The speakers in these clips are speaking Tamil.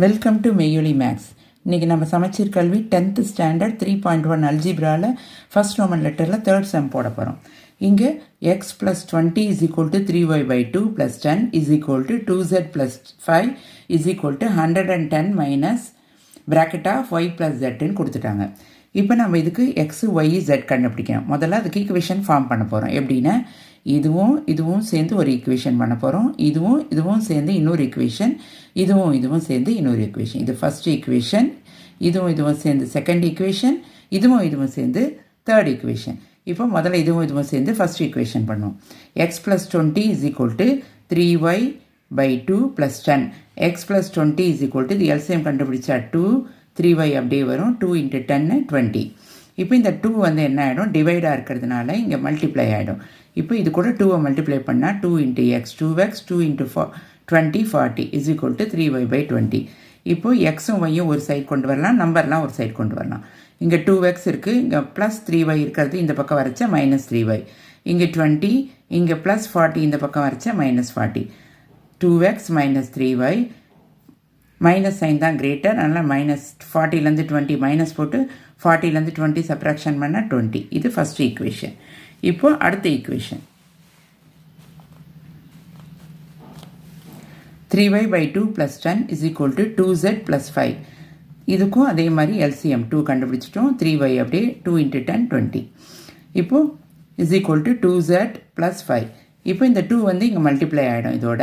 Welcome to மெய்யொலி maths. இன்றைக்கி நம்ம சமச்சீர் கல்வி 10th ஸ்டாண்டர்ட் 3.1 அல்ஜிப்ராவில் ஃபர்ஸ்ட் ரோமன் லெட்டரில் தேர்ட் சம் போட போகிறோம். இங்கே x + 20 = 3y/2 + 10 = 2z + 5 = 110 minus bracket of y + zன்னு கொடுத்துட்டாங்க. இப்போ நம்ம இதுக்கு x, y, z கண்டுபிடிக்கணும். முதல்ல அதுக்கு ஈக்குவேஷன் ஃபார்ம் பண்ண போகிறோம். எப்படின்னா இதுவும் சேர்ந்து ஒரு ஈக்குவேஷன் பண்ண போகிறோம். இதுவும் சேர்ந்து இன்னொரு ஈக்குவேஷன், இதுவும் சேர்ந்து இன்னொரு ஈக்குவேஷன். இது ஃபஸ்ட் ஈக்குவேஷன், இதுவும் சேர்ந்து செகண்ட் ஈக்குவேஷன், இதுவும் சேர்ந்து தேர்ட் ஈக்குவேஷன். இப்போ முதல்ல இதுவும் சேர்ந்து ஃபஸ்ட் ஈக்குவேஷன் பண்ணுவோம். x + 20 = 3y/2 + 10. x + 20 = இது எல்சிஎம் கண்டுபிடிச்சா 2, 3y அப்படியே வரும். 2 × 10 20. இப்போ இந்த 2 வந்து என்ன ஆகிடும், டிவைடாக இருக்கிறதுனால இங்கே மல்டிப்ளை ஆகிடும். இப்போ இது கூட 2 மல்டிப்ளை பண்ணால் 2 × x 2x, 2 × 20 40 = 3y/20. இப்போது எக்ஸும் ஒய்யும் ஒரு சைடு கொண்டு வரலாம், நம்பர்லாம் ஒரு சைடு கொண்டு வரலாம். இங்கே 2x இருக்குது, இங்கே ப்ளஸ் 3y இருக்கிறது இந்த பக்கம் வரைச்சா -3y, இங்கே 20, இங்கே ப்ளஸ் 40 இந்த பக்கம் வரைச்சா -40. 2x - 3y, மைனஸ் சைன் தான் கிரேட்டர், அதனால் -40லேருந்து 20 மைனஸ் போட்டு 40லேருந்து 20 சப்ராக்ஷன் பண்ணால் 20. இது ஃபஸ்ட் ஈக்குவேஷன். இப்போ அடுத்த ஈக்குவேஷன் 3y/2 + 10 = 2z + 5. இதுக்கும் அதே மாதிரி எல்சிஎம் 2 கண்டுபிடிச்சிட்டோம். 3y அப்படியே 2 × 10 20. இப்போது = 2z + 5. இப்போ இந்த 2 வந்து இங்கே மல்டிப்ளை ஆகிடும். இதோட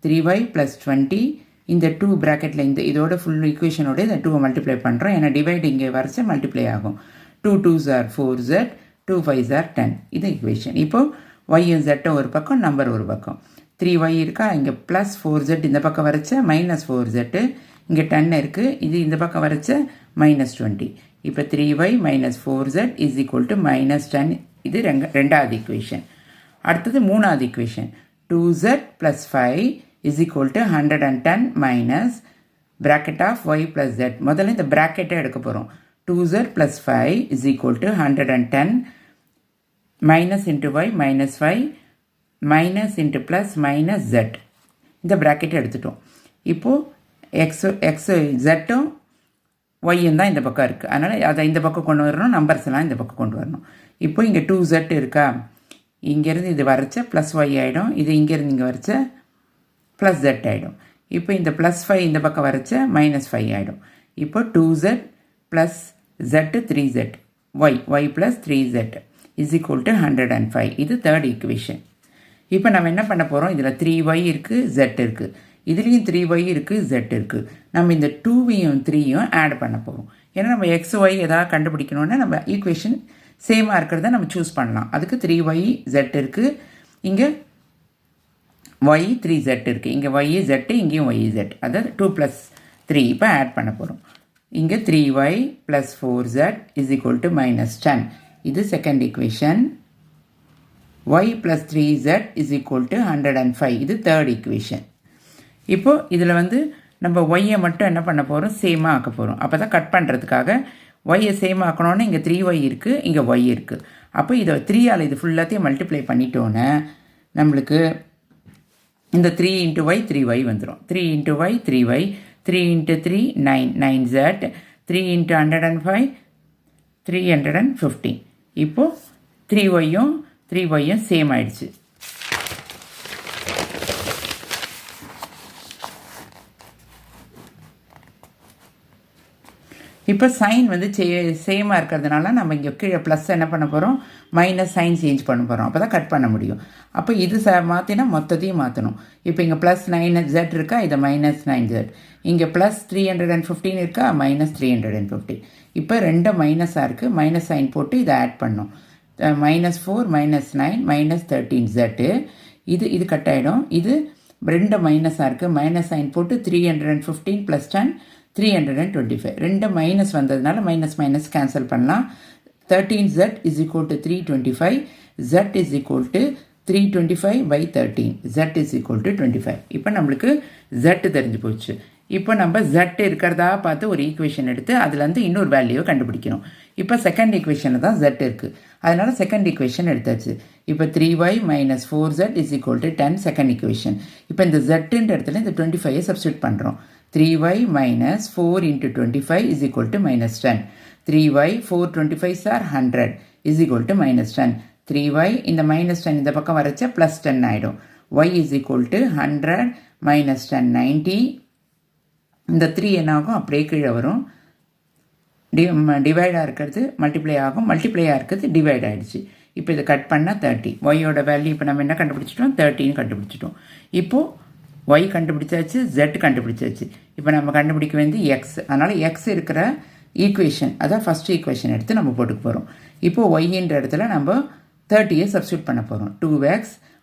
3y + 20, இந்த 2 ப்ராக்கெட்டில் இதோட ஃபுல் ஈக்குவேஷனோட இந்த 2 மல்டிப்ளை பண்ணுறோம். ஏன்னா டிவைட் இங்கே வரைச்சா மல்டிப்ளை ஆகும். 2 2s are 4z, 2 5s are 10. இது ஈக்குவேஷன். இப்போது ஒய்யும் ஜெட்டும் ஒரு பக்கம், நம்பர் ஒரு பக்கம். 3y இருக்கா, இங்கே ப்ளஸ் 4z இந்த பக்கம் வரைச்சா -4z, இங்கே 10 இருக்குது, இது இந்த பக்கம் வரைச்சா -20. இப்போ 3y - 4z = -10. இது ரெண்டாவது ஈக்குவேஷன். அடுத்தது மூணாவது equation 2z + 5 = 110 minus bracket of y + z. முதல்ல இந்த ப்ராக்கெட்டை எடுக்க போகிறோம். 2z + 5 = 110 minus × y -5 minus × plus minus z. இந்த ப்ராக்கெட்டை எடுத்துட்டோம். இப்போது எக்ஸு ஜெட்டும் ஒய்யும் தான் இந்த பக்கம் இருக்குது, அதனால் அதை இந்த பக்கம் கொண்டு வரணும், நம்பர்ஸ் எல்லாம் இந்த பக்கம் கொண்டு வரணும். இப்போ இங்கே 2z இருக்கா, இங்கேருந்து இது வரைச்ச ப்ளஸ் y ஆகிடும், இது இங்கேருந்து இங்கே வரைச்ச ப்ளஸ் z ஆகிடும். இப்போ இந்த +5 இந்த பக்கம் வரைச்ச -5 ஆகிடும். இப்போ 2z + z 3z, y + 3z = 105. இது தேர்ட் ஈக்குவேஷன். இப்போ நம்ம என்ன பண்ண போகிறோம், இதில் 3y இருக்குது, z இருக்குது, இதுலேயும் 3y இருக்குது, z இருக்குது. நம்ம இந்த 2வையும் 3யும் ஆட் பண்ண போகிறோம். ஏன்னா நம்ம x, y எதாவது கண்டுபிடிக்கணுன்னா நம்ம ஈக்குவேஷன் சேமாக இருக்கிறத நம்ம சூஸ் பண்ணலாம். அதுக்கு 3y z இருக்குது, இங்கே y 3z இருக்குது, இங்கே y z, இங்கேயும் y z, அதாவது 2 + 3 இப்போ ஆட் பண்ண போகிறோம். இங்கே 3y + 4z = -10. இது செகண்ட் ஈக்குவேஷன். y + 3z = 105. இது தேர்ட் ஈக்குவேஷன். இப்போது இதில் வந்து நம்ம ஒய்யை மட்டும் என்ன பண்ண போகிறோம், சேமாக ஆக்க போகிறோம். அப்போ தான் கட் பண்ணுறதுக்காக ஒய்யை சேமாக ஆக்கணுன்னு இங்கே 3y இருக்குது, இங்கே y இருக்குது. அப்போ இதை 3ஆல் இது ஃபுல்லாத்தையும் மல்டிப்ளை பண்ணிட்டோன்னே நம்மளுக்கு இந்த 3 × y 3y வந்துடும். 3 × y 3y, 3 × 3 9, 9z, 3 × 105 315. இப்போது 3yயும் 3yயும் சேம் ஆயிடுச்சு. இப்போ சைன் வந்து சேமாக இருக்கிறதுனால நம்ம இங்கே கீழே ப்ளஸ் என்ன பண்ண போகிறோம், மைனஸ் சைன் சேஞ்ச் பண்ண போகிறோம். அப்போ தான் கட் பண்ண முடியும். அப்போ இது மாற்றினா மொத்தத்தையும் மாற்றணும். இப்போ இங்கே +9z இருக்கா, இதை -9z. இங்கே +315 இருக்கா, -315. இப்போ ரெண்டு மைனஸாக இருக்குது, மைனஸ் சைன் போட்டு இதை ஆட் பண்ணோம். -4 -9 -13z. இது கட் ஆகிடும். இது ரெண்டு மைனஸாக இருக்குது, மைனஸ் சைன் போட்டு 315 + 10 325. ரெண்டு மைனஸ் வந்ததுனால மைனஸ் கேன்சல் பண்ணலாம். 13z = 325, z = 325/13, z = 25. இப்போ நம்மளுக்கு z தெரிஞ்சு போச்சு. இப்போ நம்ம z இருக்கிறதா பார்த்து ஒரு ஈக்குவேஷன் எடுத்து அதுலேருந்து இன்னொரு வேல்யூவை கண்டுபிடிக்கணும். இப்போ செகண்ட் ஈக்குவேஷனில் தான் z இருக்குது, அதனால் செகண்ட் ஈக்குவேஷன் எடுத்தாச்சு. இப்போ 3y - 4z = 10 செகண்ட் ஈக்குவேஷன். இப்போ இந்த zன்ற இடத்துல இந்த 25 சப்ஸ்டியூட் பண்ணுறோம். 3y minus 4 into 25 is equal to minus 10. 3y 4 25s are 100 is equal to minus 10. 3y இந்த minus 10 இந்த பக்கம் வரச்ச plus 10 ஆயிடும். y is equal to 100 minus 10 90. இந்த 3 என்ன ஆகும் அப்படியே கீழே வரும். டிவைடாக இருக்கிறது மல்டிப்ளை ஆகும், மல்டிப்ளையாக இருக்கிறது டிவைட் ஆகிடுச்சு. இப்போ இதை கட் பண்ணால் 30. ஒய்யோட வேல்யூ இப்போ நம்ம என்ன கண்டுபிடிச்சிட்டோம், 30 கண்டுபிடிச்சிட்டோம். இப்போது ஒய் கண்டுபிடிச்சாச்சு, ஜெட் கண்டுபிடிச்சாச்சு. இப்போ நம்ம கண்டுபிடிக்க வேண்டியது எக்ஸ். அதனால் எக்ஸ் இருக்கிற ஈக்குவேஷன், அதான் ஃபஸ்ட் ஈக்குவேஷன் எடுத்து நம்ம போட்டுக்க போகிறோம். இப்போது ஒய்ன்ற இடத்துல நம்ம 30 சப்ஸ்டியூட் பண்ண போகிறோம். 2x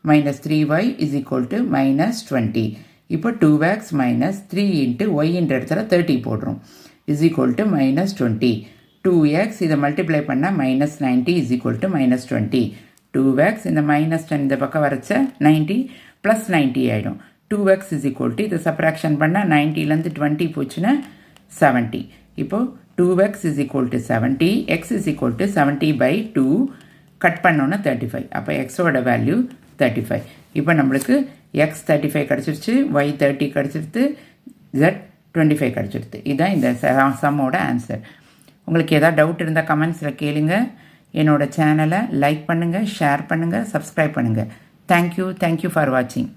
minus 3y is equal to minus 20. இப்போ 2x minus 3 into yன்ற இடத்துல 30 போடுறோம் is equal to minus 20. 2x இதை மல்டிப்ளை பண்ணால் minus 90 is equal to minus 20. 2x இந்த minus 10 இந்த பக்கம் வரைச்ச 90 plus 90 ஆகிடும். 2x is equal to இதை சப்ராக்ஷன் பண்ணால் 90லேருந்து 20 போச்சுன்னா 70. இப்போது 2x is equal to 70, x is equal to 70 by 2, cut பண்ணோன்னா 35. அப்போ எக்ஸோட வேல்யூ 35. இப்போ நம்மளுக்கு x 35 கிடச்சிருச்சு, y 30 கிடச்சிருது, z 25 கிடச்சிருது. இதுதான் இந்த சம்மோட ஆன்சர். உங்களுக்கு ஏதாவது டவுட் இருந்தால் கமெண்ட்ஸில் கேளுங்க. என்னோடய சேனலை லைக் பண்ணுங்கள், ஷேர் பண்ணுங்கள், சப்ஸ்கிரைப் பண்ணுங்கள். தேங்க்யூ ஃபார் வாட்சிங்.